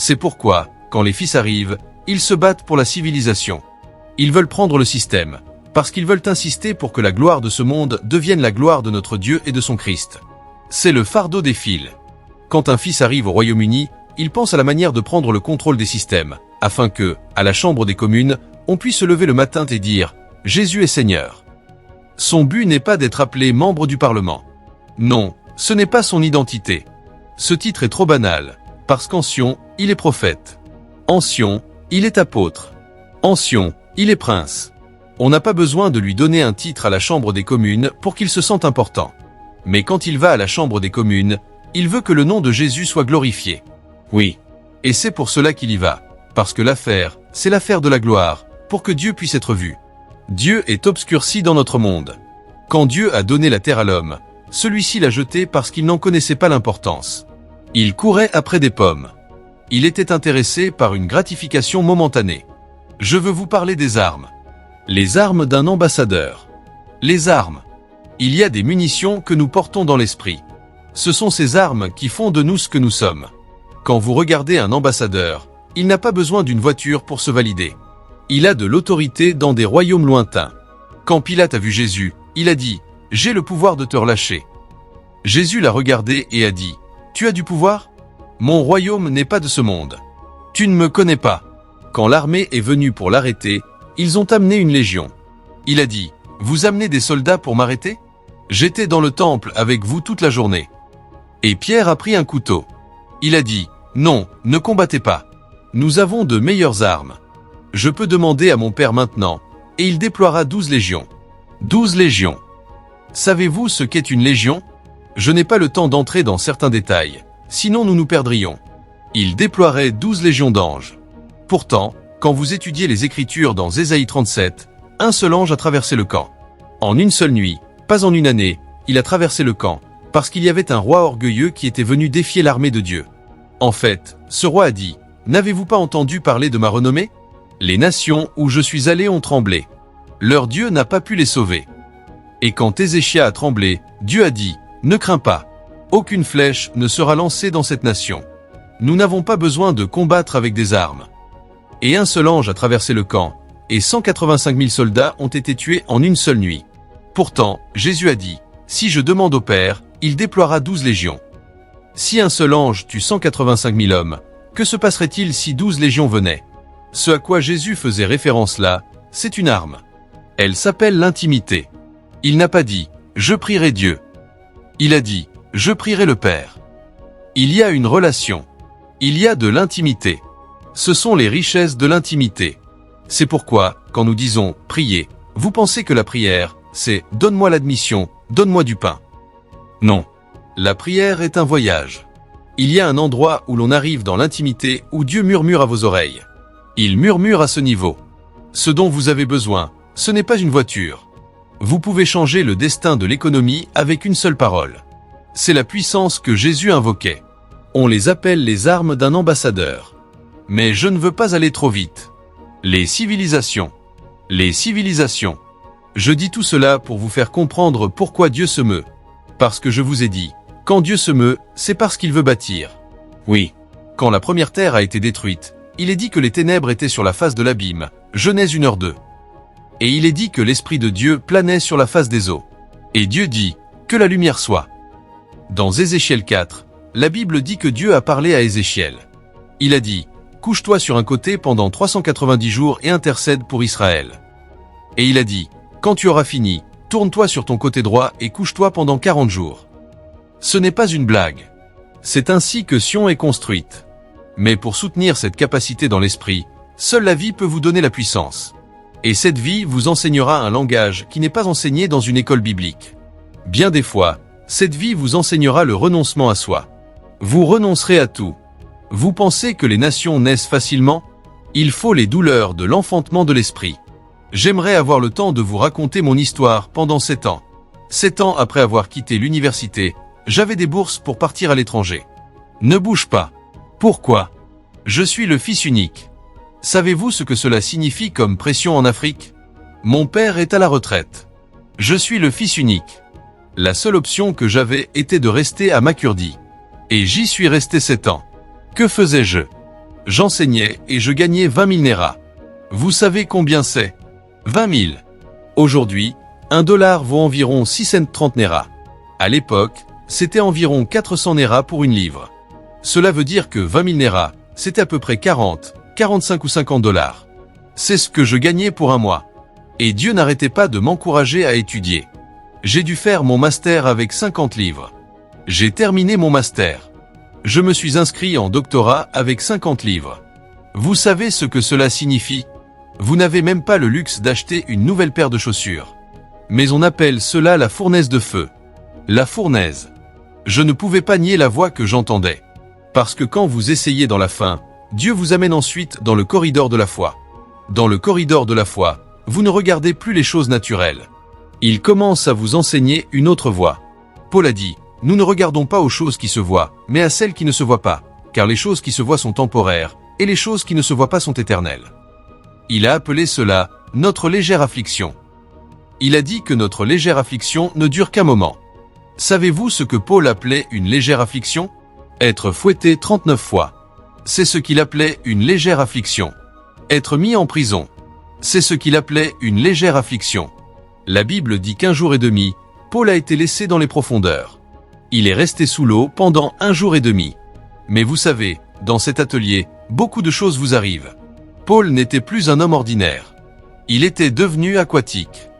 C'est pourquoi, quand les fils arrivent, ils se battent pour la civilisation. Ils veulent prendre le système, parce qu'ils veulent insister pour que la gloire de ce monde devienne la gloire de notre Dieu et de son Christ. C'est le fardeau des fils. Quand un fils arrive au Royaume-Uni, il pense à la manière de prendre le contrôle des systèmes, afin que, à la Chambre des communes, on puisse se lever le matin et dire « Jésus est Seigneur ». Son but n'est pas d'être appelé membre du Parlement. Non, ce n'est pas son identité. Ce titre est trop banal, parce qu'en Sion, il est prophète. En Sion, il est apôtre. En Sion, il est prince. On n'a pas besoin de lui donner un titre à la Chambre des communes pour qu'il se sente important. Mais quand il va à la Chambre des communes, il veut que le nom de Jésus soit glorifié. Oui. Et c'est pour cela qu'il y va. Parce que l'affaire, c'est l'affaire de la gloire, pour que Dieu puisse être vu. Dieu est obscurci dans notre monde. Quand Dieu a donné la terre à l'homme, celui-ci l'a jeté parce qu'il n'en connaissait pas l'importance. Il courait après des pommes. Il était intéressé par une gratification momentanée. Je veux vous parler des armes. Les armes d'un ambassadeur. Les armes. Il y a des munitions que nous portons dans l'esprit. Ce sont ces armes qui font de nous ce que nous sommes. Quand vous regardez un ambassadeur, il n'a pas besoin d'une voiture pour se valider. Il a de l'autorité dans des royaumes lointains. Quand Pilate a vu Jésus, il a dit « J'ai le pouvoir de te relâcher ». Jésus l'a regardé et a dit « Tu as du pouvoir ? Mon royaume n'est pas de ce monde. Tu ne me connais pas. » Quand l'armée est venue pour l'arrêter, ils ont amené une légion. Il a dit « Vous amenez des soldats pour m'arrêter ? J'étais dans le temple avec vous toute la journée. » Et Pierre a pris un couteau. Il a dit « Non, ne combattez pas. Nous avons de meilleures armes. Je peux demander à mon Père maintenant, et il déploiera 12 légions. 12 légions. Savez-vous ce qu'est une légion ? Je n'ai pas le temps d'entrer dans certains détails, sinon nous nous perdrions. Il déploierait 12 légions d'anges. Pourtant, quand vous étudiez les Écritures dans Ésaïe 37, un seul ange a traversé le camp. En une seule nuit, pas en une année, il a traversé le camp, parce qu'il y avait un roi orgueilleux qui était venu défier l'armée de Dieu. En fait, ce roi a dit « N'avez-vous pas entendu parler de ma renommée ? Les nations où je suis allé ont tremblé. Leur Dieu n'a pas pu les sauver. » Et quand Ézéchias a tremblé, Dieu a dit « Ne crains pas. Aucune flèche ne sera lancée dans cette nation. Nous n'avons pas besoin de combattre avec des armes. » Et un seul ange a traversé le camp, et 185 000 soldats ont été tués en une seule nuit. Pourtant, Jésus a dit « Si je demande au Père, il déploiera 12 légions. » Si un seul ange tue 185 000 hommes, que se passerait-il si 12 légions venaient ? Ce à quoi Jésus faisait référence là, c'est une arme. Elle s'appelle l'intimité. Il n'a pas dit « Je prierai Dieu ». Il a dit « Je prierai le Père ». Il y a une relation. Il y a de l'intimité. Ce sont les richesses de l'intimité. C'est pourquoi, quand nous disons « prier », vous pensez que la prière, c'est « donne-moi l'admission, donne-moi du pain ». Non. La prière est un voyage. Il y a un endroit où l'on arrive dans l'intimité où Dieu murmure à vos oreilles. Il murmure à ce niveau. Ce dont vous avez besoin, ce n'est pas une voiture. Vous pouvez changer le destin de l'économie avec une seule parole. C'est la puissance que Jésus invoquait. On les appelle les armes d'un ambassadeur. Mais je ne veux pas aller trop vite. Les civilisations. Les civilisations. Je dis tout cela pour vous faire comprendre pourquoi Dieu se meut. Parce que je vous ai dit, quand Dieu se meut, c'est parce qu'il veut bâtir. Oui. Quand la première terre a été détruite, il est dit que les ténèbres étaient sur la face de l'abîme, Genèse 1h2. Et il est dit que l'Esprit de Dieu planait sur la face des eaux. Et Dieu dit, que la lumière soit. Dans Ézéchiel 4, la Bible dit que Dieu a parlé à Ézéchiel. Il a dit, couche-toi sur un côté pendant 390 jours et intercède pour Israël. Et il a dit, quand tu auras fini, tourne-toi sur ton côté droit et couche-toi pendant 40 jours. Ce n'est pas une blague. C'est ainsi que Sion est construite. Mais pour soutenir cette capacité dans l'esprit, seule la vie peut vous donner la puissance. Et cette vie vous enseignera un langage qui n'est pas enseigné dans une école biblique. Bien des fois, cette vie vous enseignera le renoncement à soi. Vous renoncerez à tout. Vous pensez que les nations naissent facilement ? Il faut les douleurs de l'enfantement de l'esprit. J'aimerais avoir le temps de vous raconter mon histoire pendant 7 ans. 7 ans après avoir quitté l'université, j'avais des bourses pour partir à l'étranger. Ne bouge pas. Pourquoi ? Je suis le fils unique. Savez-vous ce que cela signifie comme pression en Afrique ? Mon père est à la retraite. Je suis le fils unique. La seule option que j'avais était de rester à Makurdi. Et j'y suis resté 7 ans. Que faisais-je ? J'enseignais et je gagnais 20 000 néras. Vous savez combien c'est? 20 000. Aujourd'hui, $1 vaut environ 6 cents 30 néras. À l'époque, c'était environ 400 néras pour une livre. Cela veut dire que 20 000 néras, c'était à peu près 40, 45 ou 50 $. C'est ce que je gagnais pour un mois. Et Dieu n'arrêtait pas de m'encourager à étudier. J'ai dû faire mon master avec 50 livres. J'ai terminé mon master. Je me suis inscrit en doctorat avec 50 livres. Vous savez ce que cela signifie? Vous n'avez même pas le luxe d'acheter une nouvelle paire de chaussures. Mais on appelle cela la fournaise de feu. La fournaise. Je ne pouvais pas nier la voix que j'entendais. Parce que quand vous essayez dans la faim, Dieu vous amène ensuite dans le corridor de la foi. Dans le corridor de la foi, vous ne regardez plus les choses naturelles. Il commence à vous enseigner une autre voie. Paul a dit, nous ne regardons pas aux choses qui se voient, mais à celles qui ne se voient pas, car les choses qui se voient sont temporaires, et les choses qui ne se voient pas sont éternelles. Il a appelé cela notre légère affliction. Il a dit que notre légère affliction ne dure qu'un moment. Savez-vous ce que Paul appelait une légère affliction? Être fouetté 39 fois. C'est ce qu'il appelait une légère affliction. Être mis en prison. C'est ce qu'il appelait une légère affliction. La Bible dit qu'1 jour et demi, Paul a été laissé dans les profondeurs. Il est resté sous l'eau pendant 1 jour et demi. Mais vous savez, dans cet atelier, beaucoup de choses vous arrivent. Paul n'était plus un homme ordinaire. Il était devenu aquatique.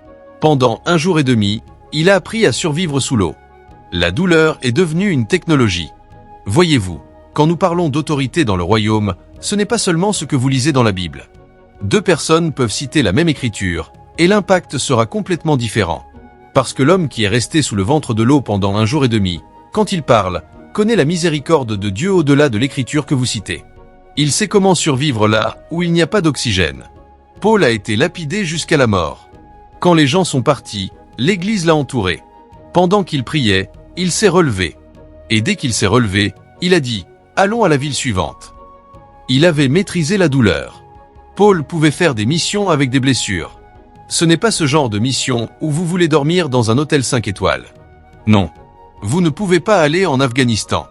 Pendant 1 jour et demi, il a appris à survivre sous l'eau. La douleur est devenue une technologie. Voyez-vous, quand nous parlons d'autorité dans le royaume, ce n'est pas seulement ce que vous lisez dans la Bible. 2 personnes peuvent citer la même écriture, et l'impact sera complètement différent. Parce que l'homme qui est resté sous le ventre de l'eau pendant 1 jour et demi, quand il parle, connaît la miséricorde de Dieu au-delà de l'écriture que vous citez. Il sait comment survivre là où il n'y a pas d'oxygène. Paul a été lapidé jusqu'à la mort. Quand les gens sont partis, l'Église l'a entouré. Pendant qu'il priait, il s'est relevé. Et dès qu'il s'est relevé, il a dit « Allons à la ville suivante ». Il avait maîtrisé la douleur. Paul pouvait faire des missions avec des blessures. Ce n'est pas ce genre de mission où vous voulez dormir dans un hôtel 5 étoiles. Non. Vous ne pouvez pas aller en Afghanistan.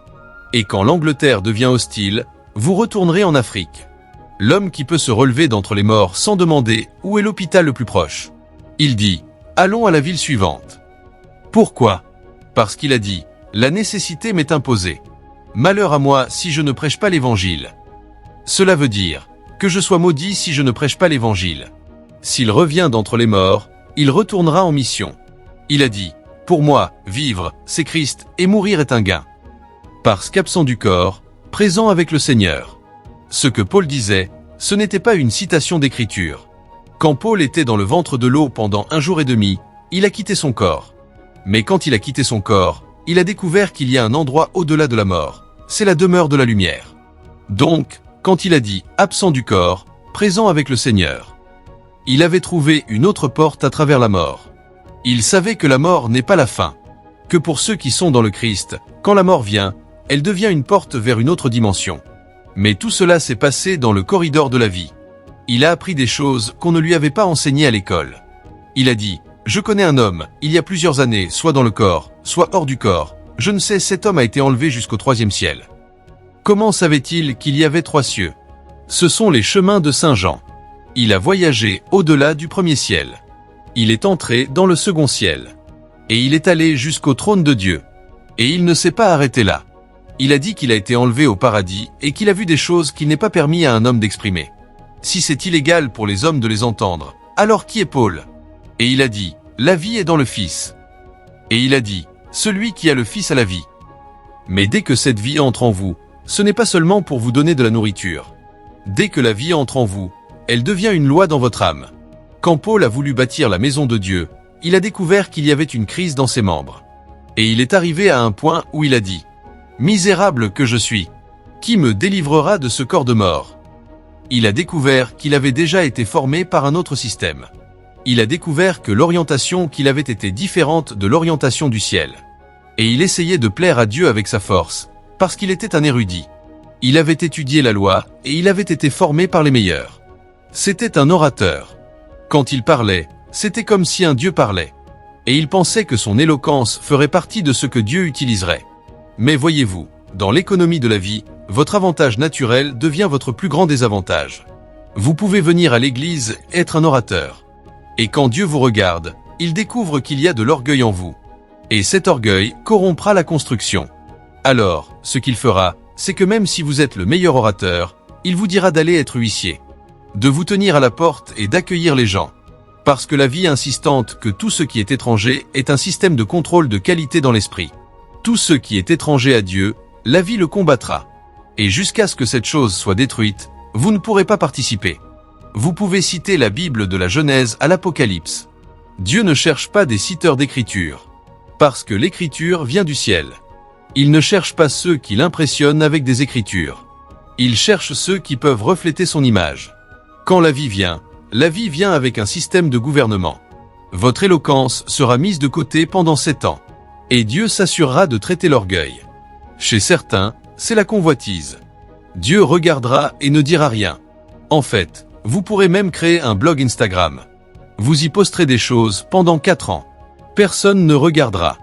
Et quand l'Angleterre devient hostile, vous retournerez en Afrique. L'homme qui peut se relever d'entre les morts sans demander où est l'hôpital le plus proche. Il dit « Allons à la ville suivante ». Pourquoi? Parce qu'il a dit « La nécessité m'est imposée. Malheur à moi si je ne prêche pas l'évangile ». Cela veut dire que je sois maudit si je ne prêche pas l'évangile. S'il revient d'entre les morts, il retournera en mission. Il a dit « Pour moi, vivre, c'est Christ, et mourir est un gain. » Parce qu'absent du corps, présent avec le Seigneur. Ce que Paul disait, ce n'était pas une citation d'écriture. Quand Paul était dans le ventre de l'eau pendant 1 jour et demi, il a quitté son corps. Mais quand il a quitté son corps, il a découvert qu'il y a un endroit au-delà de la mort. C'est la demeure de la lumière. Donc, quand il a dit « absent du corps, présent avec le Seigneur », il avait trouvé une autre porte à travers la mort. Il savait que la mort n'est pas la fin. Que pour ceux qui sont dans le Christ, quand la mort vient, elle devient une porte vers une autre dimension. Mais tout cela s'est passé dans le corridor de la vie. Il a appris des choses qu'on ne lui avait pas enseignées à l'école. Il a dit « Je connais un homme, il y a plusieurs années, soit dans le corps, soit hors du corps. Je ne sais, cet homme a été enlevé jusqu'au 3e ciel. » Comment savait-il qu'il y avait 3 cieux? Ce sont les chemins de Saint Jean. Il a voyagé au-delà du 1er ciel. Il est entré dans le 2e ciel. Et il est allé jusqu'au trône de Dieu. Et il ne s'est pas arrêté là. Il a dit qu'il a été enlevé au paradis et qu'il a vu des choses qu'il n'est pas permis à un homme d'exprimer. Si c'est illégal pour les hommes de les entendre, alors qui est Paul? Et il a dit, la vie est dans le Fils. Et il a dit, celui qui a le Fils a la vie. Mais dès que cette vie entre en vous, ce n'est pas seulement pour vous donner de la nourriture. Dès que la vie entre en vous, elle devient une loi dans votre âme. Quand Paul a voulu bâtir la maison de Dieu, il a découvert qu'il y avait une crise dans ses membres. Et il est arrivé à un point où il a dit, « Misérable que je suis, qui me délivrera de ce corps de mort ?» Il a découvert qu'il avait déjà été formé par un autre système. Il a découvert que l'orientation qu'il avait été différente de l'orientation du ciel. Et il essayait de plaire à Dieu avec sa force, parce qu'il était un érudit. Il avait étudié la loi, et il avait été formé par les meilleurs. C'était un orateur. Quand il parlait, c'était comme si un Dieu parlait. Et il pensait que son éloquence ferait partie de ce que Dieu utiliserait. Mais voyez-vous, dans l'économie de la vie, votre avantage naturel devient votre plus grand désavantage. Vous pouvez venir à l'église, être un orateur. Et quand Dieu vous regarde, il découvre qu'il y a de l'orgueil en vous. Et cet orgueil corrompra la construction. Alors, ce qu'il fera, c'est que même si vous êtes le meilleur orateur, il vous dira d'aller être huissier, de vous tenir à la porte et d'accueillir les gens. Parce que la vie insistante que tout ce qui est étranger est un système de contrôle de qualité dans l'esprit. Tout ce qui est étranger à Dieu, la vie le combattra. Et jusqu'à ce que cette chose soit détruite, vous ne pourrez pas participer. Vous pouvez citer la Bible de la Genèse à l'Apocalypse. Dieu ne cherche pas des citeurs d'écriture. Parce que l'écriture vient du ciel. Il ne cherche pas ceux qui l'impressionnent avec des écritures. Il cherche ceux qui peuvent refléter son image. Quand la vie vient avec un système de gouvernement. Votre éloquence sera mise de côté pendant 7 ans. Et Dieu s'assurera de traiter l'orgueil. Chez certains, c'est la convoitise. Dieu regardera et ne dira rien. En fait, vous pourrez même créer un blog Instagram. Vous y posterez des choses pendant 4 ans. Personne ne regardera.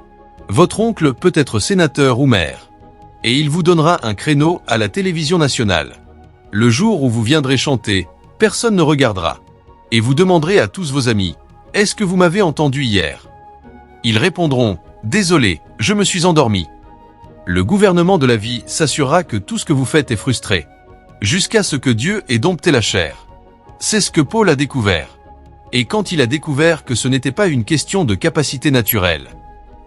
Votre oncle peut être sénateur ou maire. Et il vous donnera un créneau à la télévision nationale. Le jour où vous viendrez chanter, personne ne regardera. Et vous demanderez à tous vos amis, « Est-ce que vous m'avez entendu hier ?» Ils répondront, « Désolé, je me suis endormi. » Le gouvernement de la vie s'assurera que tout ce que vous faites est frustré, jusqu'à ce que Dieu ait dompté la chair. C'est ce que Paul a découvert. Et quand il a découvert que ce n'était pas une question de capacité naturelle,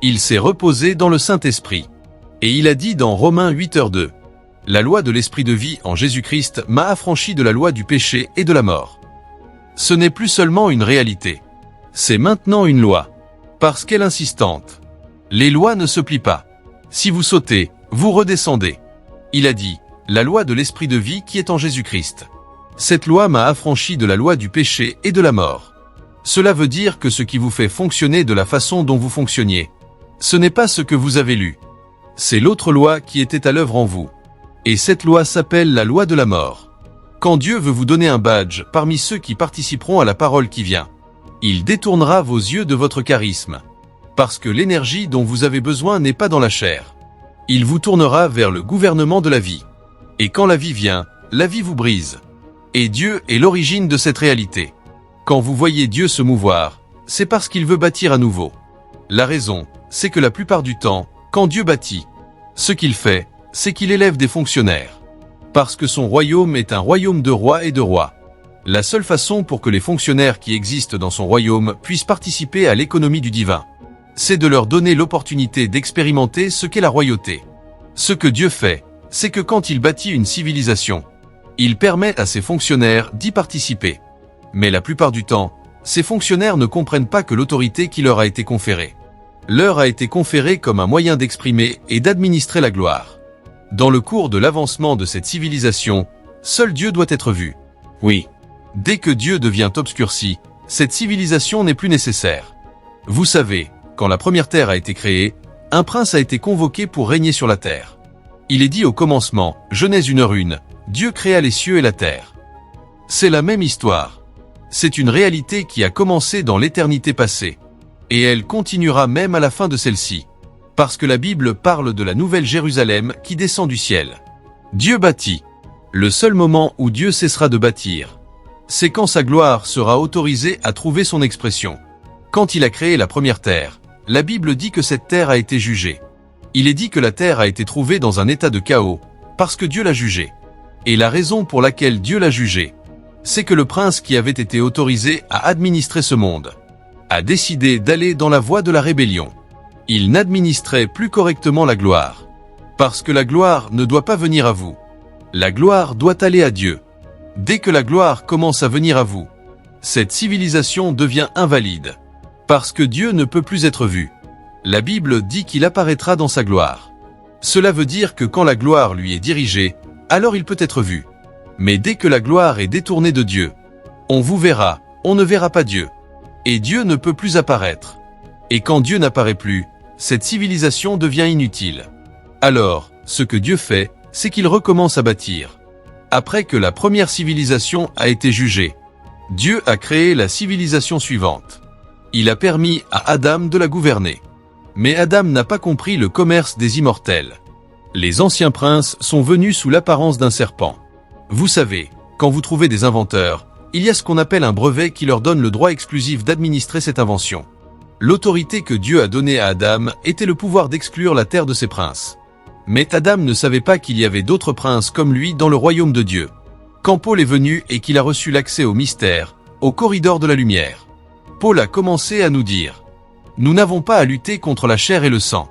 il s'est reposé dans le Saint-Esprit. Et il a dit dans Romains 8h2, « La loi de l'esprit de vie en Jésus-Christ m'a affranchi de la loi du péché et de la mort. » Ce n'est plus seulement une réalité. C'est maintenant une loi. Parce qu'elle est insistante. Les lois ne se plient pas. Si vous sautez, vous redescendez. Il a dit, la loi de l'esprit de vie qui est en Jésus-Christ. Cette loi m'a affranchi de la loi du péché et de la mort. Cela veut dire que ce qui vous fait fonctionner de la façon dont vous fonctionniez, ce n'est pas ce que vous avez lu. C'est l'autre loi qui était à l'œuvre en vous. Et cette loi s'appelle la loi de la mort. Quand Dieu veut vous donner un badge parmi ceux qui participeront à la parole qui vient, il détournera vos yeux de votre charisme. Parce que l'énergie dont vous avez besoin n'est pas dans la chair. Il vous tournera vers le gouvernement de la vie. Et quand la vie vient, la vie vous brise. Et Dieu est l'origine de cette réalité. Quand vous voyez Dieu se mouvoir, c'est parce qu'il veut bâtir à nouveau. La raison, c'est que la plupart du temps, quand Dieu bâtit, ce qu'il fait, c'est qu'il élève des fonctionnaires. Parce que son royaume est un royaume de rois et de rois. La seule façon pour que les fonctionnaires qui existent dans son royaume puissent participer à l'économie du divin, c'est de leur donner l'opportunité d'expérimenter ce qu'est la royauté. Ce que Dieu fait, c'est que quand il bâtit une civilisation, il permet à ses fonctionnaires d'y participer. Mais la plupart du temps, ces fonctionnaires ne comprennent pas que l'autorité qui leur a été conférée leur a été conférée comme un moyen d'exprimer et d'administrer la gloire. Dans le cours de l'avancement de cette civilisation, seul Dieu doit être vu. Oui. Dès que Dieu devient obscurci, cette civilisation n'est plus nécessaire. Vous savez, quand la première terre a été créée, un prince a été convoqué pour régner sur la terre. Il est dit au commencement, Genèse 1h1, Dieu créa les cieux et la terre. C'est la même histoire. C'est une réalité qui a commencé dans l'éternité passée. Et elle continuera même à la fin de celle-ci. Parce que la Bible parle de la nouvelle Jérusalem qui descend du ciel. Dieu bâtit. Le seul moment où Dieu cessera de bâtir, c'est quand sa gloire sera autorisée à trouver son expression. Quand il a créé la première terre, la Bible dit que cette terre a été jugée. Il est dit que la terre a été trouvée dans un état de chaos, parce que Dieu l'a jugée. Et la raison pour laquelle Dieu l'a jugée, c'est que le prince qui avait été autorisé à administrer ce monde, a décidé d'aller dans la voie de la rébellion. Il n'administrait plus correctement la gloire. Parce que la gloire ne doit pas venir à vous. La gloire doit aller à Dieu. Dès que la gloire commence à venir à vous, cette civilisation devient invalide. Parce que Dieu ne peut plus être vu. La Bible dit qu'il apparaîtra dans sa gloire. Cela veut dire que quand la gloire lui est dirigée, alors il peut être vu. Mais dès que la gloire est détournée de Dieu, on vous verra, on ne verra pas Dieu. Et Dieu ne peut plus apparaître. Et quand Dieu n'apparaît plus, cette civilisation devient inutile. Alors, ce que Dieu fait, c'est qu'il recommence à bâtir. Après que la première civilisation a été jugée, Dieu a créé la civilisation suivante. Il a permis à Adam de la gouverner. Mais Adam n'a pas compris le commerce des immortels. Les anciens princes sont venus sous l'apparence d'un serpent. Vous savez, quand vous trouvez des inventeurs, il y a ce qu'on appelle un brevet qui leur donne le droit exclusif d'administrer cette invention. L'autorité que Dieu a donnée à Adam était le pouvoir d'exclure la terre de ses princes. Mais Adam ne savait pas qu'il y avait d'autres princes comme lui dans le royaume de Dieu. Quand Paul est venu et qu'il a reçu l'accès au mystère, au corridor de la lumière, Paul a commencé à nous dire « Nous n'avons pas à lutter contre la chair et le sang.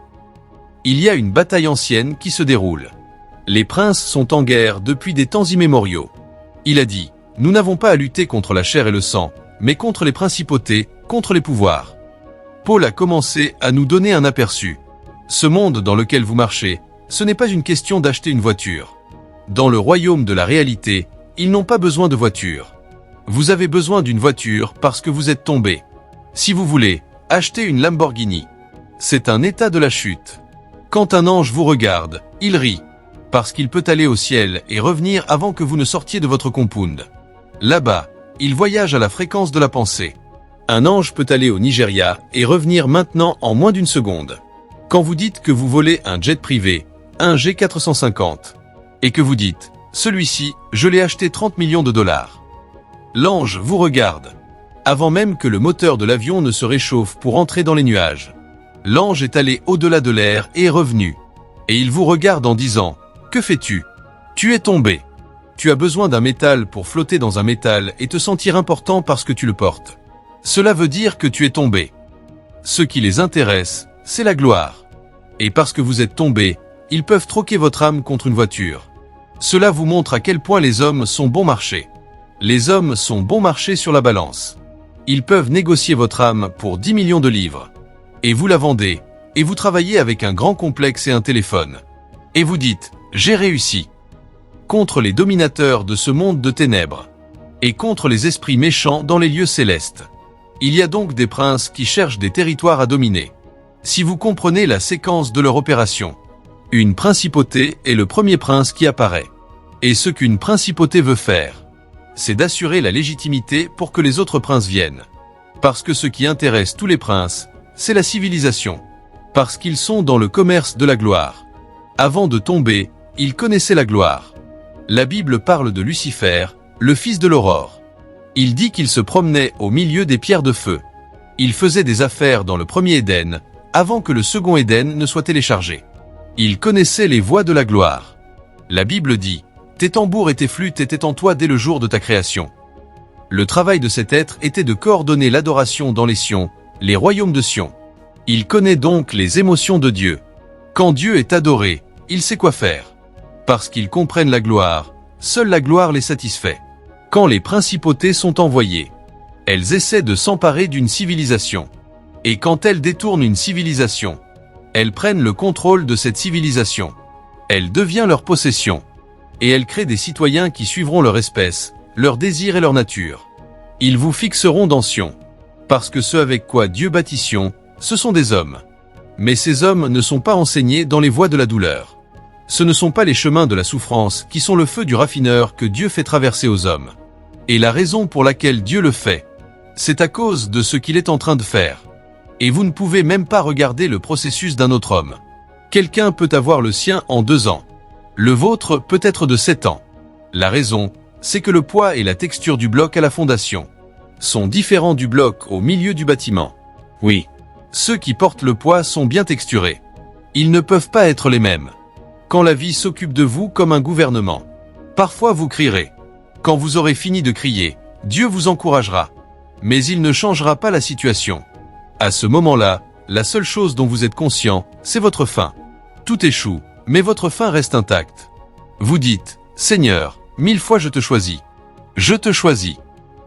Il y a une bataille ancienne qui se déroule. Les princes sont en guerre depuis des temps immémoriaux. » Il a dit « Nous n'avons pas à lutter contre la chair et le sang, mais contre les principautés, contre les pouvoirs. » Paul a commencé à nous donner un aperçu. Ce monde dans lequel vous marchez, ce n'est pas une question d'acheter une voiture. Dans le royaume de la réalité, ils n'ont pas besoin de voiture. Vous avez besoin d'une voiture parce que vous êtes tombé. Si vous voulez, achetez une Lamborghini. C'est un état de la chute. Quand un ange vous regarde, il rit, parce qu'il peut aller au ciel et revenir avant que vous ne sortiez de votre compound. Là-bas, il voyage à la fréquence de la pensée. Un ange peut aller au Nigeria et revenir maintenant en moins d'une seconde. Quand vous dites que vous volez un jet privé, un G450, et que vous dites « Celui-ci, je l'ai acheté 30 millions de dollars », l'ange vous regarde. Avant même que le moteur de l'avion ne se réchauffe pour entrer dans les nuages. L'ange est allé au-delà de l'air et est revenu. Et il vous regarde en disant « Que fais-tu ? Tu es tombé. Tu as besoin d'un métal pour flotter dans un métal et te sentir important parce que tu le portes. Cela veut dire que tu es tombé. Ce qui les intéresse, c'est la gloire. Et parce que vous êtes tombé, ils peuvent troquer votre âme contre une voiture. Cela vous montre à quel point les hommes sont bon marché. Les hommes sont bon marché sur la balance. Ils peuvent négocier votre âme pour 10 millions de livres. Et vous la vendez, et vous travaillez avec un grand complexe et un téléphone. Et vous dites, j'ai réussi. Contre les dominateurs de ce monde de ténèbres. Et contre les esprits méchants dans les lieux célestes. Il y a donc des princes qui cherchent des territoires à dominer. Si vous comprenez la séquence de leur opération, une principauté est le premier prince qui apparaît. Et ce qu'une principauté veut faire, c'est d'assurer la légitimité pour que les autres princes viennent. Parce que ce qui intéresse tous les princes, c'est la civilisation. Parce qu'ils sont dans le commerce de la gloire. Avant de tomber, ils connaissaient la gloire. La Bible parle de Lucifer, le fils de l'aurore. Il dit qu'il se promenait au milieu des pierres de feu. Il faisait des affaires dans le premier Éden, avant que le second Éden ne soit téléchargé. Il connaissait les voies de la gloire. La Bible dit « Tes tambours et tes flûtes étaient en toi dès le jour de ta création ». Le travail de cet être était de coordonner l'adoration dans les Sions, les royaumes de Sion. Il connaît donc les émotions de Dieu. Quand Dieu est adoré, il sait quoi faire. Parce qu'ils comprennent la gloire, seule la gloire les satisfait. Quand les principautés sont envoyées, elles essaient de s'emparer d'une civilisation. Et quand elles détournent une civilisation, elles prennent le contrôle de cette civilisation. Elle devient leur possession. Et elles créent des citoyens qui suivront leur espèce, leur désir et leur nature. Ils vous fixeront dans Sion. Parce que ce avec quoi Dieu bâtit Sion, ce sont des hommes. Mais ces hommes ne sont pas enseignés dans les voies de la douleur. Ce ne sont pas les chemins de la souffrance qui sont le feu du raffineur que Dieu fait traverser aux hommes. Et la raison pour laquelle Dieu le fait, c'est à cause de ce qu'il est en train de faire. Et vous ne pouvez même pas regarder le processus d'un autre homme. Quelqu'un peut avoir le sien en 2 ans. Le vôtre peut être de 7 ans. La raison, c'est que le poids et la texture du bloc à la fondation sont différents du bloc au milieu du bâtiment. Oui, ceux qui portent le poids sont bien texturés. Ils ne peuvent pas être les mêmes. Quand la vie s'occupe de vous comme un gouvernement, parfois vous crierez. Quand vous aurez fini de crier, Dieu vous encouragera. Mais il ne changera pas la situation. À ce moment-là, la seule chose dont vous êtes conscient, c'est votre fin. Tout échoue, mais votre fin reste intacte. Vous dites, Seigneur, 1000 fois je te choisis. Je te choisis.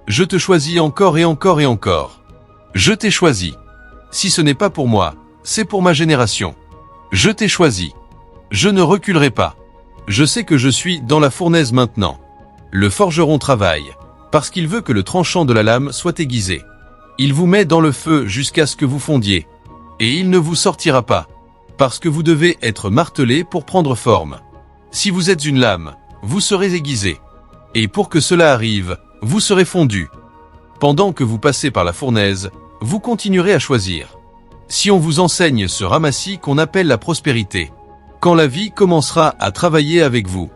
Je te choisis encore et encore et encore. Je t'ai choisi. Si ce n'est pas pour moi, c'est pour ma génération. Je t'ai choisi. Je ne reculerai pas. Je sais que je suis dans la fournaise maintenant. Le forgeron travaille, parce qu'il veut que le tranchant de la lame soit aiguisé. Il vous met dans le feu jusqu'à ce que vous fondiez. Et il ne vous sortira pas, parce que vous devez être martelé pour prendre forme. Si vous êtes une lame, vous serez aiguisé. Et pour que cela arrive, vous serez fondu. Pendant que vous passez par la fournaise, vous continuerez à choisir. Si on vous enseigne ce ramassis qu'on appelle la prospérité, quand la vie commencera à travailler avec vous.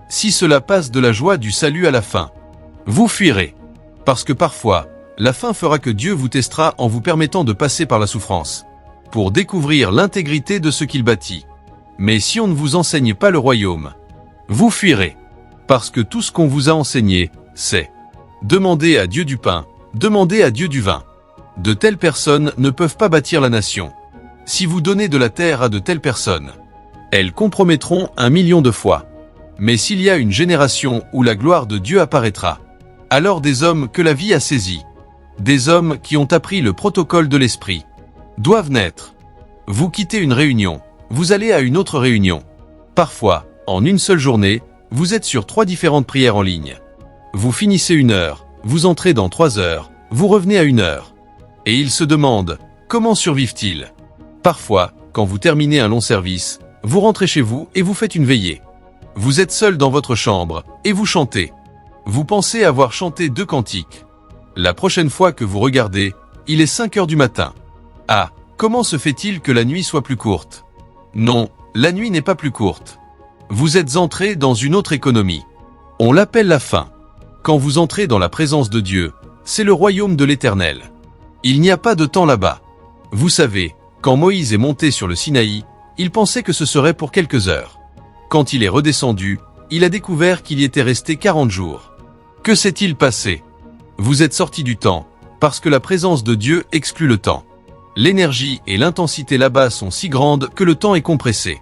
Si cela passe de la joie du salut à la faim, vous fuirez. Parce que parfois, la faim fera que Dieu vous testera en vous permettant de passer par la souffrance, pour découvrir l'intégrité de ce qu'il bâtit. Mais si on ne vous enseigne pas le royaume, vous fuirez. Parce que tout ce qu'on vous a enseigné, c'est demander à Dieu du pain, demander à Dieu du vin. De telles personnes ne peuvent pas bâtir la nation. Si vous donnez de la terre à de telles personnes, elles compromettront 1 million de fois. Mais s'il y a une génération où la gloire de Dieu apparaîtra, alors des hommes que la vie a saisis, des hommes qui ont appris le protocole de l'esprit, doivent naître. Vous quittez une réunion, vous allez à une autre réunion. Parfois, en une seule journée, vous êtes sur 3 différentes prières en ligne. Vous finissez 1 heure, vous entrez dans 3 heures, vous revenez à 1 heure. Et ils se demandent, comment survivent-ils? Parfois, quand vous terminez un long service, vous rentrez chez vous et vous faites une veillée. Vous êtes seul dans votre chambre, et vous chantez. Vous pensez avoir chanté 2 cantiques. La prochaine fois que vous regardez, il est 5 heures du matin. Ah, comment se fait-il que la nuit soit plus courte? Non, la nuit n'est pas plus courte. Vous êtes entré dans une autre économie. On l'appelle la faim. Quand vous entrez dans la présence de Dieu, c'est le royaume de l'Éternel. Il n'y a pas de temps là-bas. Vous savez, quand Moïse est monté sur le Sinaï, il pensait que ce serait pour quelques heures. Quand il est redescendu, il a découvert qu'il y était resté 40 jours. Que s'est-il passé? Vous êtes sorti du temps, parce que la présence de Dieu exclut le temps. L'énergie et l'intensité là-bas sont si grandes que le temps est compressé.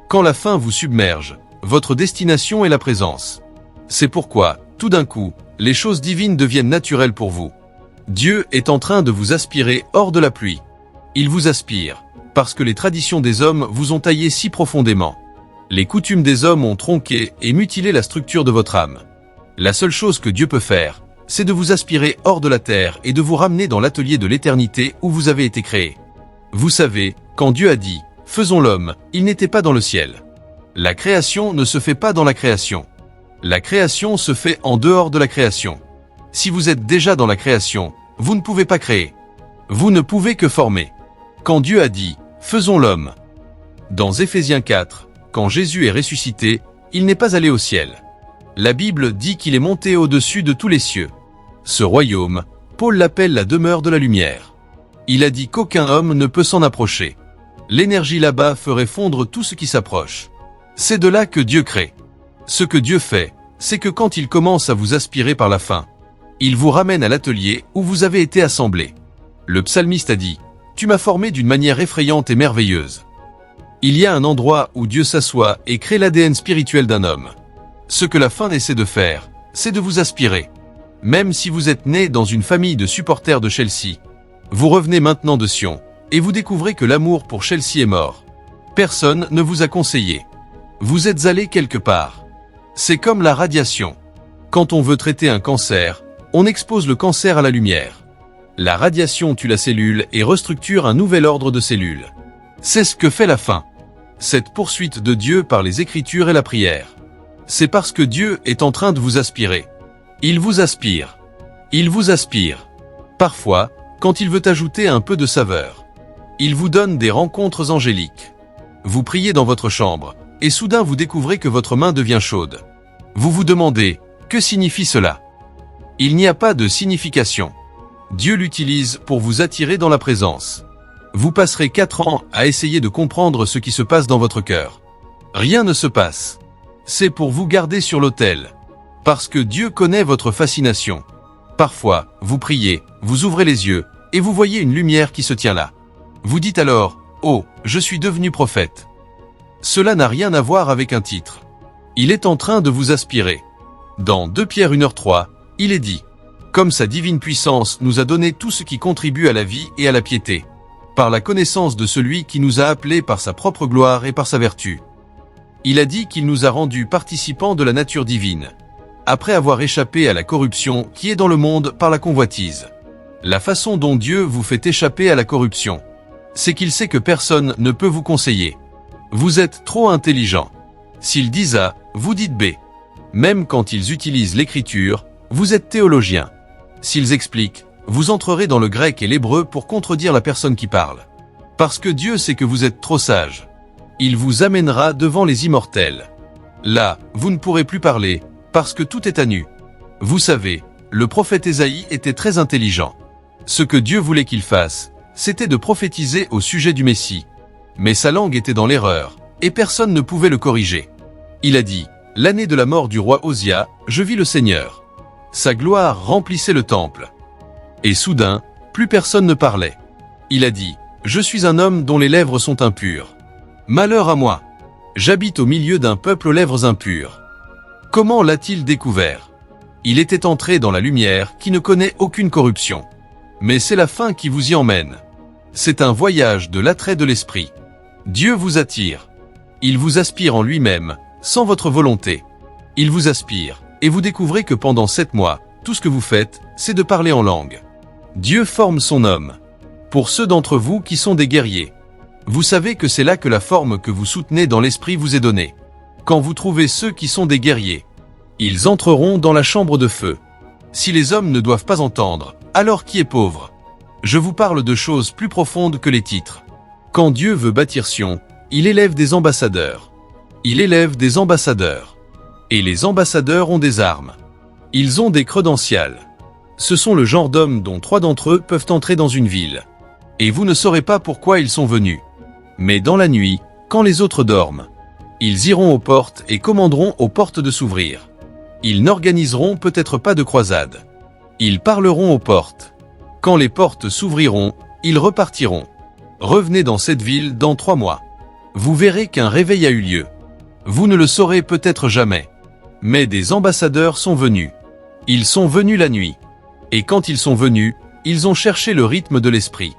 Quand la faim vous submerge, votre destination est la présence. C'est pourquoi, tout d'un coup, les choses divines deviennent naturelles pour vous. Dieu est en train de vous aspirer hors de la pluie. Il vous aspire, parce que les traditions des hommes vous ont taillé si profondément. Les coutumes des hommes ont tronqué et mutilé la structure de votre âme. La seule chose que Dieu peut faire, c'est de vous aspirer hors de la terre et de vous ramener dans l'atelier de l'éternité où vous avez été créé. Vous savez, quand Dieu a dit « Faisons l'homme », il n'était pas dans le ciel. La création ne se fait pas dans la création. La création se fait en dehors de la création. Si vous êtes déjà dans la création, vous ne pouvez pas créer. Vous ne pouvez que former. Quand Dieu a dit « Faisons l'homme », dans Éphésiens 4, quand Jésus est ressuscité, il n'est pas allé au ciel. La Bible dit qu'il est monté au-dessus de tous les cieux. Ce royaume, Paul l'appelle la demeure de la lumière. Il a dit qu'aucun homme ne peut s'en approcher. L'énergie là-bas ferait fondre tout ce qui s'approche. C'est de là que Dieu crée. Ce que Dieu fait, c'est que quand il commence à vous aspirer par la faim, il vous ramène à l'atelier où vous avez été assemblés. Le psalmiste a dit « Tu m'as formé d'une manière effrayante et merveilleuse ». Il y a un endroit où Dieu s'assoit et crée l'ADN spirituel d'un homme. Ce que la faim essaie de faire, c'est de vous aspirer. Même si vous êtes né dans une famille de supporters de Chelsea, vous revenez maintenant de Sion, et vous découvrez que l'amour pour Chelsea est mort. Personne ne vous a conseillé. Vous êtes allé quelque part. C'est comme la radiation. Quand on veut traiter un cancer, on expose le cancer à la lumière. La radiation tue la cellule et restructure un nouvel ordre de cellules. C'est ce que fait la faim. Cette poursuite de Dieu par les Écritures et la prière. C'est parce que Dieu est en train de vous aspirer. Il vous aspire. Il vous aspire. Parfois, quand il veut ajouter un peu de saveur, il vous donne des rencontres angéliques. Vous priez dans votre chambre, et soudain vous découvrez que votre main devient chaude. Vous vous demandez, que signifie cela? Il n'y a pas de signification. Dieu l'utilise pour vous attirer dans la présence. Vous passerez 4 ans à essayer de comprendre ce qui se passe dans votre cœur. Rien ne se passe. C'est pour vous garder sur l'autel. Parce que Dieu connaît votre fascination. Parfois, vous priez, vous ouvrez les yeux, et vous voyez une lumière qui se tient là. Vous dites alors, « Oh, je suis devenu prophète ». Cela n'a rien à voir avec un titre. Il est en train de vous aspirer. Dans 2 Pierre 1h3, il est dit, « Comme sa divine puissance nous a donné tout ce qui contribue à la vie et à la piété, par la connaissance de celui qui nous a appelés par sa propre gloire et par sa vertu. » Il a dit qu'il nous a rendus participants de la nature divine, après avoir échappé à la corruption qui est dans le monde par la convoitise. La façon dont Dieu vous fait échapper à la corruption, c'est qu'il sait que personne ne peut vous conseiller. Vous êtes trop intelligent. S'ils disent A, vous dites B. Même quand ils utilisent l'écriture, vous êtes théologien. S'ils expliquent, vous entrerez dans le grec et l'hébreu pour contredire la personne qui parle. Parce que Dieu sait que vous êtes trop sage. Il vous amènera devant les immortels. Là, vous ne pourrez plus parler, parce que tout est à nu. Vous savez, le prophète Ésaïe était très intelligent. Ce que Dieu voulait qu'il fasse, c'était de prophétiser au sujet du Messie. Mais sa langue était dans l'erreur, et personne ne pouvait le corriger. Il a dit, « L'année de la mort du roi Osia, je vis le Seigneur. Sa gloire remplissait le temple. » Et soudain, plus personne ne parlait. Il a dit, « Je suis un homme dont les lèvres sont impures. Malheur à moi. J'habite au milieu d'un peuple aux lèvres impures. » Comment l'a-t-il découvert? Il était entré dans la lumière qui ne connaît aucune corruption. Mais c'est la fin qui vous y emmène. C'est un voyage de l'attrait de l'esprit. Dieu vous attire. Il vous aspire en lui-même, sans votre volonté. Il vous aspire, et vous découvrez que pendant 7 mois, tout ce que vous faites, c'est de parler en langue. Dieu forme son homme. Pour ceux d'entre vous qui sont des guerriers, vous savez que c'est là que la forme que vous soutenez dans l'esprit vous est donnée. Quand vous trouvez ceux qui sont des guerriers, ils entreront dans la chambre de feu. Si les hommes ne doivent pas entendre, alors qui est pauvre? Je vous parle de choses plus profondes que les titres. Quand Dieu veut bâtir Sion, il élève des ambassadeurs. Il élève des ambassadeurs. Et les ambassadeurs ont des armes. Ils ont des credensiales. Ce sont le genre d'hommes dont 3 d'entre eux peuvent entrer dans une ville. Et vous ne saurez pas pourquoi ils sont venus. Mais dans la nuit, quand les autres dorment, ils iront aux portes et commanderont aux portes de s'ouvrir. Ils n'organiseront peut-être pas de croisade. Ils parleront aux portes. Quand les portes s'ouvriront, ils repartiront. Revenez dans cette ville dans 3 mois. Vous verrez qu'un réveil a eu lieu. Vous ne le saurez peut-être jamais. Mais des ambassadeurs sont venus. Ils sont venus la nuit. Et quand ils sont venus, ils ont cherché le rythme de l'esprit.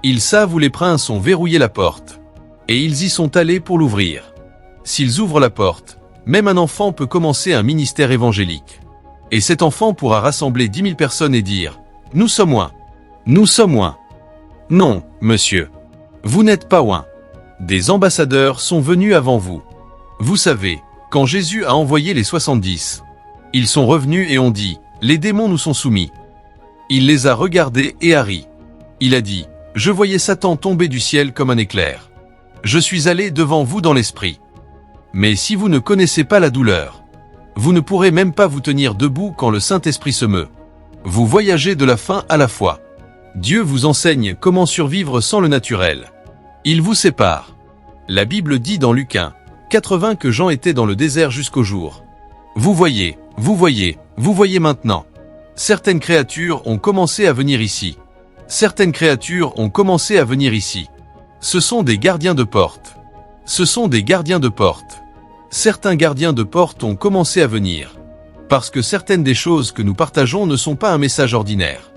Ils savent où les princes ont verrouillé la porte. Et ils y sont allés pour l'ouvrir. S'ils ouvrent la porte, même un enfant peut commencer un ministère évangélique. Et cet enfant pourra rassembler 10 000 personnes et dire « Nous sommes oints. Nous sommes oints. » Non, monsieur. Vous n'êtes pas oints. Des ambassadeurs sont venus avant vous. Vous savez, quand Jésus a envoyé les 70, ils sont revenus et ont dit « Les démons nous sont soumis. » Il les a regardés et a ri. Il a dit « Je voyais Satan tomber du ciel comme un éclair. Je suis allé devant vous dans l'esprit. » Mais si vous ne connaissez pas la douleur, vous ne pourrez même pas vous tenir debout quand le Saint-Esprit se meut. Vous voyagez de la faim à la foi. Dieu vous enseigne comment survivre sans le naturel. Il vous sépare. La Bible dit dans Luc 1, 80 que Jean était dans le désert jusqu'au jour. Vous voyez, vous voyez, vous voyez maintenant. Certaines créatures ont commencé à venir ici. Certaines créatures ont commencé à venir ici. Ce sont des gardiens de porte. Ce sont des gardiens de porte. Certains gardiens de porte ont commencé à venir. Parce que certaines des choses que nous partageons ne sont pas un message ordinaire.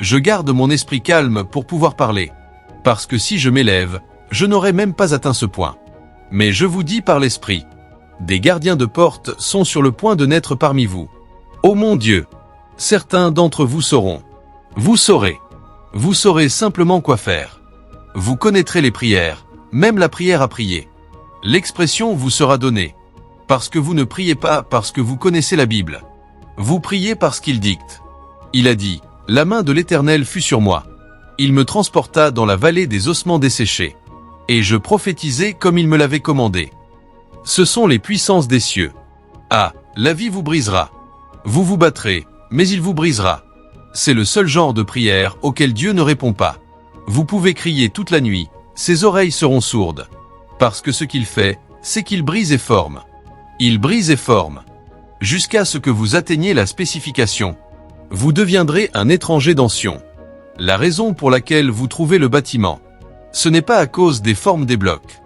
Je garde mon esprit calme pour pouvoir parler. Parce que si je m'élève, je n'aurais même pas atteint ce point. Mais je vous dis par l'esprit, des gardiens de porte sont sur le point de naître parmi vous. Ô mon Dieu! Certains d'entre vous sauront. Vous saurez. Vous saurez simplement quoi faire. Vous connaîtrez les prières, même la prière à prier. L'expression vous sera donnée. Parce que vous ne priez pas parce que vous connaissez la Bible. Vous priez parce qu'il dicte. Il a dit, « La main de l'Éternel fut sur moi. Il me transporta dans la vallée des ossements desséchés. Et je prophétisai comme il me l'avait commandé. » Ce sont les puissances des cieux. Ah, la vie vous brisera. Vous vous battrez, mais il vous brisera. C'est le seul genre de prière auquel Dieu ne répond pas. Vous pouvez crier toute la nuit, ses oreilles seront sourdes. Parce que ce qu'il fait, c'est qu'il brise et forme. Il brise et forme. Jusqu'à ce que vous atteigniez la spécification. Vous deviendrez un étranger dans Sion. La raison pour laquelle vous trouvez le bâtiment, ce n'est pas à cause des formes des blocs.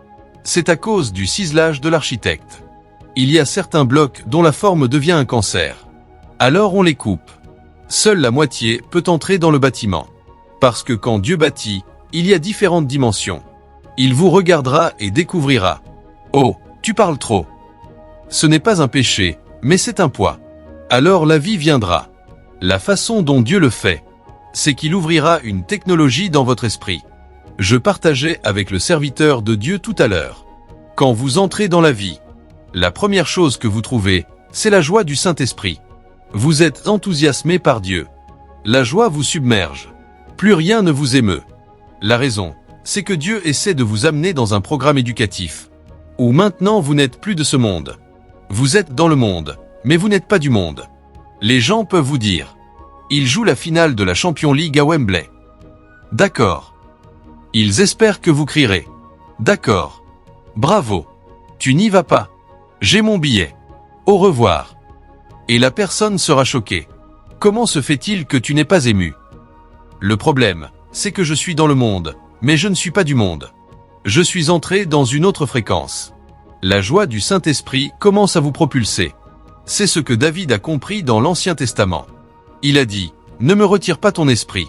C'est à cause du ciselage de l'architecte. Il y a certains blocs dont la forme devient un cancer. Alors on les coupe. Seule la moitié peut entrer dans le bâtiment. Parce que quand Dieu bâtit, il y a différentes dimensions. Il vous regardera et découvrira. Oh, tu parles trop. Ce n'est pas un péché, mais c'est un poids. Alors la vie viendra. La façon dont Dieu le fait, c'est qu'il ouvrira une technologie dans votre esprit. Je partageais avec le serviteur de Dieu tout à l'heure. Quand vous entrez dans la vie, la première chose que vous trouvez, c'est la joie du Saint-Esprit. Vous êtes enthousiasmé par Dieu. La joie vous submerge. Plus rien ne vous émeut. La raison, c'est que Dieu essaie de vous amener dans un programme éducatif. Ou maintenant vous n'êtes plus de ce monde. Vous êtes dans le monde, mais vous n'êtes pas du monde. Les gens peuvent vous dire. Ils jouent la finale de la Champions League à Wembley. D'accord. Ils espèrent que vous crierez. D'accord. Bravo. Tu n'y vas pas. J'ai mon billet. Au revoir. Et la personne sera choquée. Comment se fait-il que tu n'es pas ému? Le problème, c'est que je suis dans le monde, mais je ne suis pas du monde. Je suis entré dans une autre fréquence. La joie du Saint-Esprit commence à vous propulser. C'est ce que David a compris dans l'Ancien Testament. Il a dit, « Ne me retire pas ton esprit.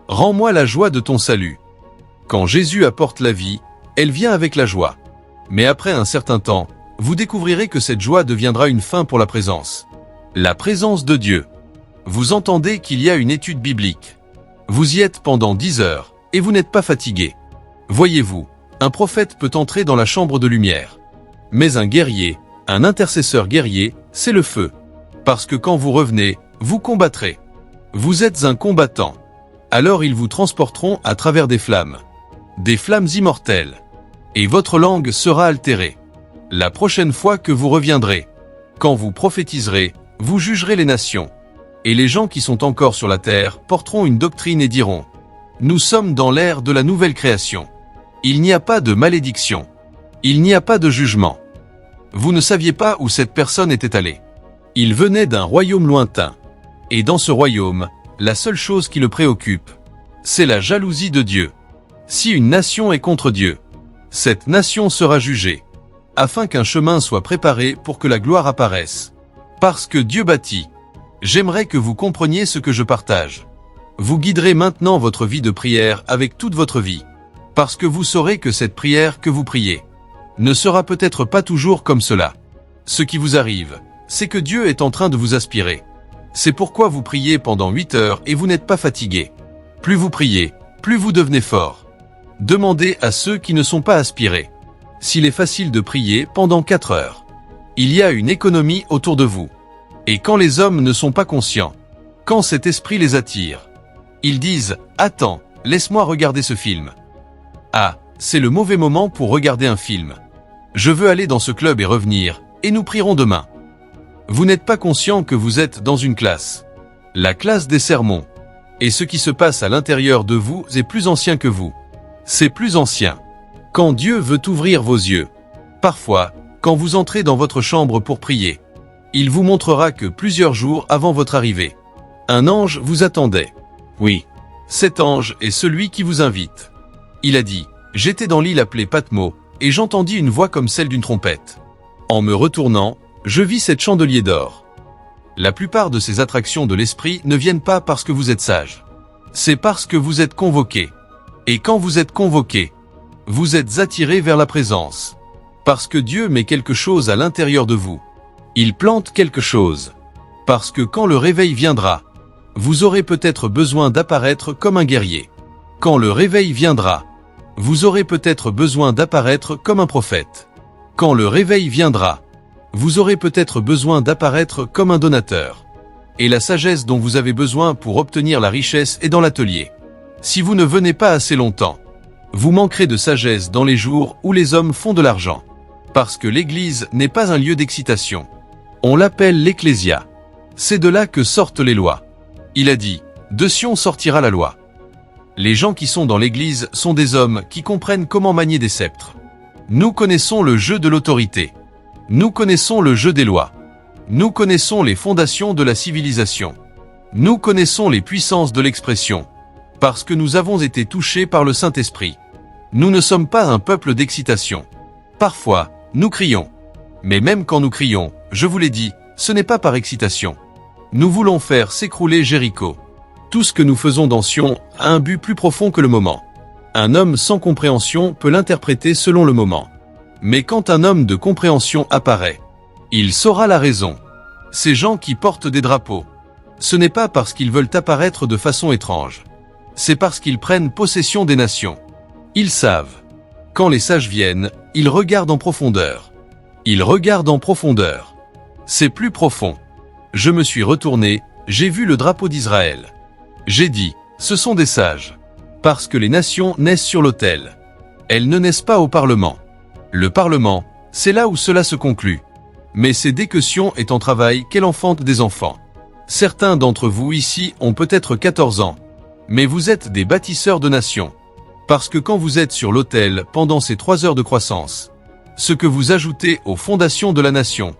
Rends-moi la joie de ton salut. » Quand Jésus apporte la vie, elle vient avec la joie. Mais après un certain temps, vous découvrirez que cette joie deviendra une fin pour la présence. La présence de Dieu. Vous entendez qu'il y a une étude biblique. Vous y êtes pendant 10 heures, et vous n'êtes pas fatigué. Voyez-vous, un prophète peut entrer dans la chambre de lumière. Mais un guerrier, un intercesseur guerrier, c'est le feu. Parce que quand vous revenez, vous combattrez. Vous êtes un combattant. Alors ils vous transporteront à travers des flammes immortelles. Et votre langue sera altérée. La prochaine fois que vous reviendrez, quand vous prophétiserez, vous jugerez les nations. Et les gens qui sont encore sur la terre porteront une doctrine et diront, « Nous sommes dans l'ère de la nouvelle création. Il n'y a pas de malédiction. Il n'y a pas de jugement. » Vous ne saviez pas où cette personne était allée. Il venait d'un royaume lointain. Et dans ce royaume, la seule chose qui le préoccupe, c'est la jalousie de Dieu. Si une nation est contre Dieu, cette nation sera jugée, afin qu'un chemin soit préparé pour que la gloire apparaisse. Parce que Dieu bâtit. J'aimerais que vous compreniez ce que je partage. Vous guiderez maintenant votre vie de prière avec toute votre vie. Parce que vous saurez que cette prière que vous priez ne sera peut-être pas toujours comme cela. Ce qui vous arrive, c'est que Dieu est en train de vous aspirer. C'est pourquoi vous priez pendant 8 heures et vous n'êtes pas fatigué. Plus vous priez, plus vous devenez fort. Demandez à ceux qui ne sont pas aspirés. S'il est facile de prier pendant 4 heures, il y a une économie autour de vous. Et quand les hommes ne sont pas conscients, quand cet esprit les attire, ils disent « Attends, laisse-moi regarder ce film. » Ah, c'est le mauvais moment pour regarder un film. Je veux aller dans ce club et revenir, et nous prierons demain. Vous n'êtes pas conscient que vous êtes dans une classe. La classe des sermons. Et ce qui se passe à l'intérieur de vous est plus ancien que vous. C'est plus ancien. Quand Dieu veut ouvrir vos yeux. Parfois, quand vous entrez dans votre chambre pour prier, il vous montrera que plusieurs jours avant votre arrivée, un ange vous attendait. Oui, cet ange est celui qui vous invite. Il a dit, « J'étais dans l'île appelée Patmos, et j'entendis une voix comme celle d'une trompette. En me retournant, je vis cette chandelier d'or. » La plupart de ces attractions de l'esprit ne viennent pas parce que vous êtes sage. C'est parce que vous êtes convoqué. Et quand vous êtes convoqué, vous êtes attiré vers la présence. Parce que Dieu met quelque chose à l'intérieur de vous. Il plante quelque chose. Parce que quand le réveil viendra, vous aurez peut-être besoin d'apparaître comme un guerrier. Quand le réveil viendra, vous aurez peut-être besoin d'apparaître comme un prophète. Quand le réveil viendra, vous aurez peut-être besoin d'apparaître comme un donateur. Et la sagesse dont vous avez besoin pour obtenir la richesse est dans l'atelier. Si vous ne venez pas assez longtemps, vous manquerez de sagesse dans les jours où les hommes font de l'argent. Parce que l'Église n'est pas un lieu d'excitation. On l'appelle l'Ecclésia. C'est de là que sortent les lois. Il a dit, de Sion sortira la loi. Les gens qui sont dans l'Église sont des hommes qui comprennent comment manier des sceptres. Nous connaissons le jeu de l'autorité. Nous connaissons le jeu des lois. Nous connaissons les fondations de la civilisation. Nous connaissons les puissances de l'expression. Parce que nous avons été touchés par le Saint-Esprit. Nous ne sommes pas un peuple d'excitation. Parfois, nous crions. Mais même quand nous crions, je vous l'ai dit, ce n'est pas par excitation. Nous voulons faire s'écrouler Jéricho. Tout ce que nous faisons dans Sion a un but plus profond que le moment. Un homme sans compréhension peut l'interpréter selon le moment. Mais quand un homme de compréhension apparaît, il saura la raison. Ces gens qui portent des drapeaux, ce n'est pas parce qu'ils veulent apparaître de façon étrange. C'est parce qu'ils prennent possession des nations. Ils savent. Quand les sages viennent, ils regardent en profondeur. Ils regardent en profondeur. C'est plus profond. Je me suis retourné, j'ai vu le drapeau d'Israël. J'ai dit, ce sont des sages. Parce que les nations naissent sur l'autel. Elles ne naissent pas au Parlement. Le Parlement, C'est là où cela se conclut. Mais c'est dès que Sion est en travail qu'elle enfante des enfants. Certains d'entre vous ici ont peut-être 14 ans. Mais vous êtes des bâtisseurs de nations. Parce que quand vous êtes sur l'autel pendant ces 3 heures de croissance, ce que vous ajoutez aux fondations de la nation,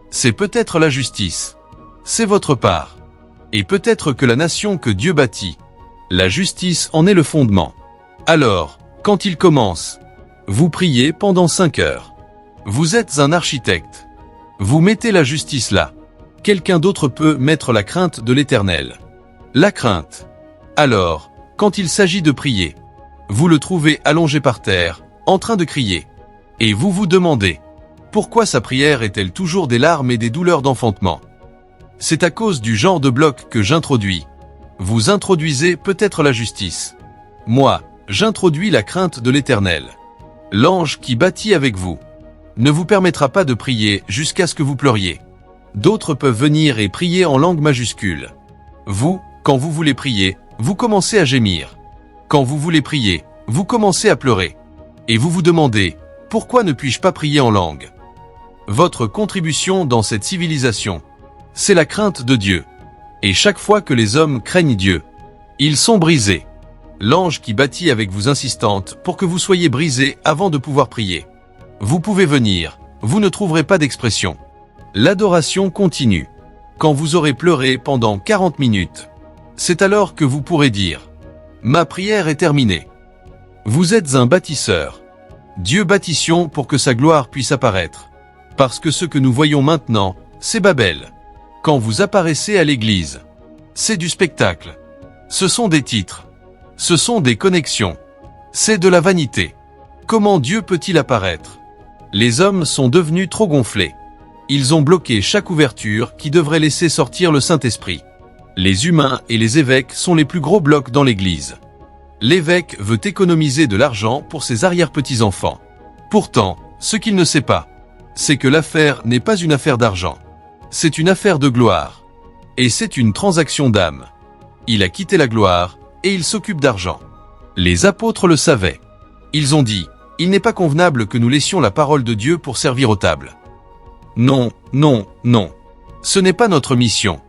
c'est peut-être la justice. C'est votre part. Et peut-être que la nation que Dieu bâtit, la justice en est le fondement. Alors, quand il commence, vous priez pendant 5 heures. Vous êtes un architecte. Vous mettez la justice là. Quelqu'un d'autre peut mettre la crainte de l'Éternel. La crainte. Alors, quand il s'agit de prier, vous le trouvez allongé par terre, en train de crier. Et vous vous demandez, pourquoi sa prière est-elle toujours des larmes et des douleurs d'enfantement? C'est à cause du genre de bloc que j'introduis. Vous introduisez peut-être la justice. Moi, j'introduis la crainte de l'Éternel. L'ange qui bâtit avec vous ne vous permettra pas de prier jusqu'à ce que vous pleuriez. D'autres peuvent venir et prier en langue majuscule. Vous, quand vous voulez prier, vous commencez à gémir. Quand vous voulez prier, vous commencez à pleurer. Et vous vous demandez, pourquoi ne puis-je pas prier en langue? Votre contribution dans cette civilisation, c'est la crainte de Dieu. Et chaque fois que les hommes craignent Dieu, ils sont brisés. L'ange qui bâtit avec vous insistante pour que vous soyez brisés avant de pouvoir prier. Vous pouvez venir, vous ne trouverez pas d'expression. L'adoration continue. Quand vous aurez pleuré pendant 40 minutes, c'est alors que vous pourrez dire « Ma prière est terminée ». Vous êtes un bâtisseur. Dieu bâtit Sion pour que sa gloire puisse apparaître. Parce que ce que nous voyons maintenant, c'est Babel. Quand vous apparaissez à l'église, c'est du spectacle. Ce sont des titres. Ce sont des connexions. C'est de la vanité. Comment Dieu peut-il apparaître? Les hommes sont devenus trop gonflés. Ils ont bloqué chaque ouverture qui devrait laisser sortir le Saint-Esprit. Les humains et les évêques sont les plus gros blocs dans l'Église. L'évêque veut économiser de l'argent pour ses arrière-petits-enfants. Pourtant, ce qu'il ne sait pas, c'est que l'affaire n'est pas une affaire d'argent. C'est une affaire de gloire. Et c'est une transaction d'âme. Il a quitté la gloire, et il s'occupe d'argent. Les apôtres le savaient. Ils ont dit, il n'est pas convenable que nous laissions la parole de Dieu pour servir aux tables. Non, non, non. Ce n'est pas notre mission.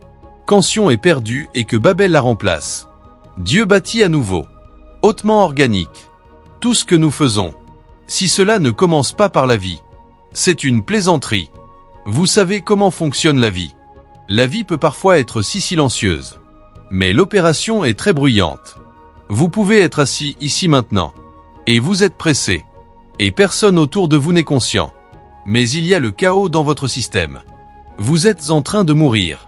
Quand Sion est perdu et que Babel la remplace, Dieu bâtit à nouveau. Hautement organique. Tout ce que nous faisons, si cela ne commence pas par la vie, c'est une plaisanterie. Vous savez comment fonctionne la vie. La vie peut parfois être si silencieuse. Mais l'opération est très bruyante. Vous pouvez être assis ici maintenant. Et vous êtes pressé. Et personne autour de vous n'est conscient. Mais il y a le chaos dans votre système. Vous êtes en train de mourir.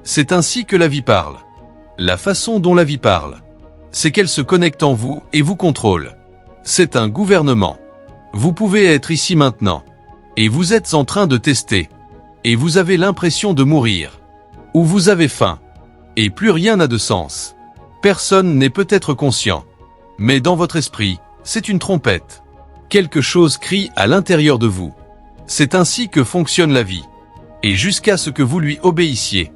C'est ainsi que la vie parle. La façon dont la vie parle, c'est qu'elle se connecte en vous et vous contrôle. C'est un gouvernement. Vous pouvez être ici maintenant. Et vous êtes en train de tester. Et vous avez l'impression de mourir. Ou vous avez faim. Et plus rien n'a de sens. Personne n'est peut-être conscient. Mais dans votre esprit, c'est une trompette. Quelque chose crie à l'intérieur de vous. C'est ainsi que fonctionne la vie. Et jusqu'à ce que vous lui obéissiez,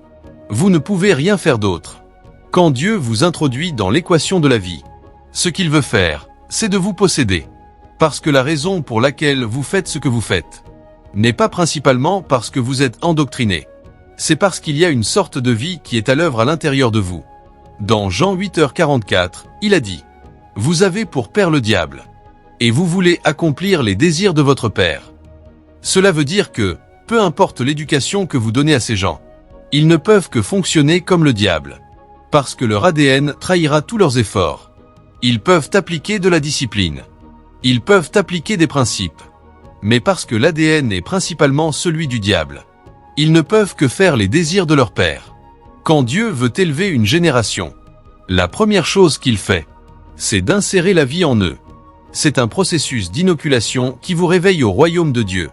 vous ne pouvez rien faire d'autre. Quand Dieu vous introduit dans l'équation de la vie, ce qu'il veut faire, c'est de vous posséder. Parce que la raison pour laquelle vous faites ce que vous faites n'est pas principalement parce que vous êtes endoctriné. C'est parce qu'il y a une sorte de vie qui est à l'œuvre à l'intérieur de vous. Dans Jean 8h44, il a dit « Vous avez pour père le diable, et vous voulez accomplir les désirs de votre père. » Cela veut dire que, peu importe l'éducation que vous donnez à ces gens, ils ne peuvent que fonctionner comme le diable. Parce que leur ADN trahira tous leurs efforts. Ils peuvent appliquer de la discipline. Ils peuvent appliquer des principes. Mais parce que l'ADN est principalement celui du diable, ils ne peuvent que faire les désirs de leur père. Quand Dieu veut élever une génération, la première chose qu'il fait, c'est d'insérer la vie en eux. C'est un processus d'inoculation qui vous réveille au royaume de Dieu.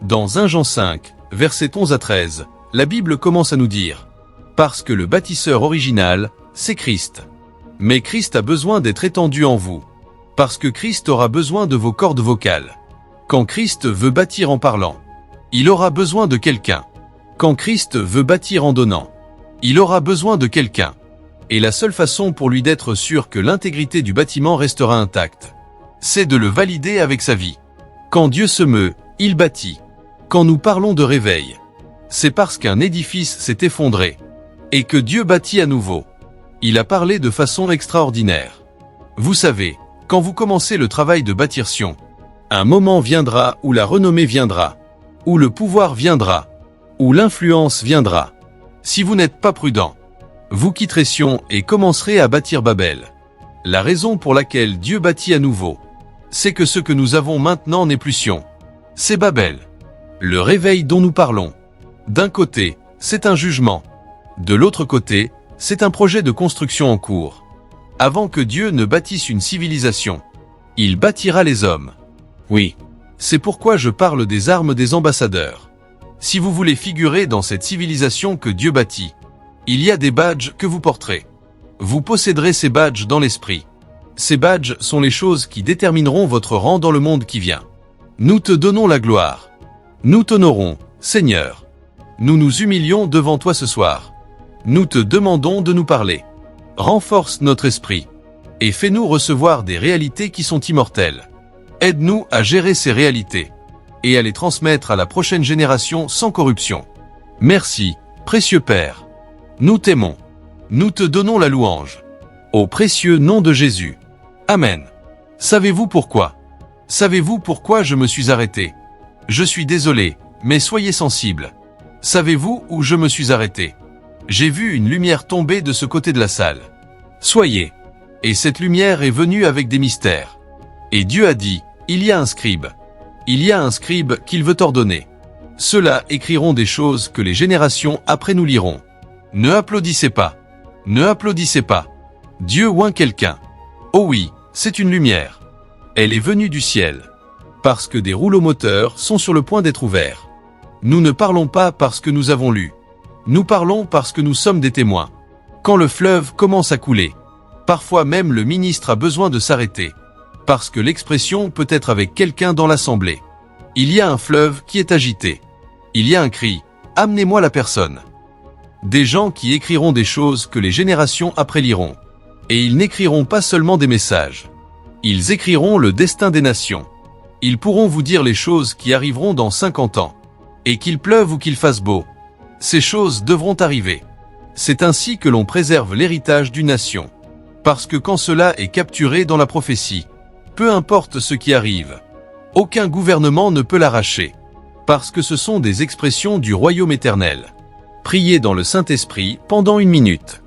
Dans 1 Jean 5, versets 11 à 13, la Bible commence à nous dire « Parce que le bâtisseur original, c'est Christ. Mais Christ a besoin d'être étendu en vous. Parce que Christ aura besoin de vos cordes vocales. Quand Christ veut bâtir en parlant, il aura besoin de quelqu'un. Quand Christ veut bâtir en donnant, il aura besoin de quelqu'un. Et la seule façon pour lui d'être sûr que l'intégrité du bâtiment restera intacte, c'est de le valider avec sa vie. Quand Dieu se meut, Il bâtit. Quand nous parlons de réveil, c'est parce qu'un édifice s'est effondré et que Dieu bâtit à nouveau. Il a parlé de façon extraordinaire. Vous savez, quand vous commencez le travail de bâtir Sion, un moment viendra où la renommée viendra, où le pouvoir viendra, où l'influence viendra. Si vous n'êtes pas prudent, vous quitterez Sion et commencerez à bâtir Babel. La raison pour laquelle Dieu bâtit à nouveau, c'est que ce que nous avons maintenant n'est plus Sion. C'est Babel. Le réveil dont nous parlons. D'un côté, c'est un jugement. De l'autre côté, c'est un projet de construction en cours. Avant que Dieu ne bâtisse une civilisation, il bâtira les hommes. Oui. C'est pourquoi je parle des armes des ambassadeurs. Si vous voulez figurer dans cette civilisation que Dieu bâtit, il y a des badges que vous porterez. Vous posséderez ces badges dans l'esprit. Ces badges sont les choses qui détermineront votre rang dans le monde qui vient. Nous te donnons la gloire. Nous t'honorons, Seigneur. Nous nous humilions devant toi ce soir. Nous te demandons de nous parler. Renforce notre esprit et fais-nous recevoir des réalités qui sont immortelles. Aide-nous à gérer ces réalités et à les transmettre à la prochaine génération sans corruption. Merci, précieux Père. Nous t'aimons. Nous te donnons la louange. Au précieux nom de Jésus. Amen. Savez-vous pourquoi? Savez-vous pourquoi je me suis arrêté? Je suis désolé, mais soyez sensibles. Savez-vous où je me suis arrêté? J'ai vu une lumière tomber de ce côté de la salle. Soyez. Et cette lumière est venue avec des mystères. Et Dieu a dit, il y a un scribe. Il y a un scribe qu'il veut ordonner. Ceux-là écriront des choses que les générations après nous liront. Ne applaudissez pas. Ne applaudissez pas. Dieu oint quelqu'un. Oh oui, c'est une lumière. Elle est venue du ciel. Parce que des rouleaux moteurs sont sur le point d'être ouverts. Nous ne parlons pas parce que nous avons lu. Nous parlons parce que nous sommes des témoins. Quand le fleuve commence à couler, parfois même le ministre a besoin de s'arrêter. Parce que l'expression peut être avec quelqu'un dans l'assemblée. Il y a un fleuve qui est agité. Il y a un cri, amenez-moi la personne. Des gens qui écriront des choses que les générations après liront. Et ils n'écriront pas seulement des messages. Ils écriront le destin des nations. Ils pourront vous dire les choses qui arriveront dans 50 ans. Et qu'il pleuve ou qu'il fasse beau. Ces choses devront arriver. C'est ainsi que l'on préserve l'héritage d'une nation. Parce que quand cela est capturé dans la prophétie, peu importe ce qui arrive, aucun gouvernement ne peut l'arracher. Parce que ce sont des expressions du royaume éternel. Priez dans le Saint-Esprit pendant 1 minute.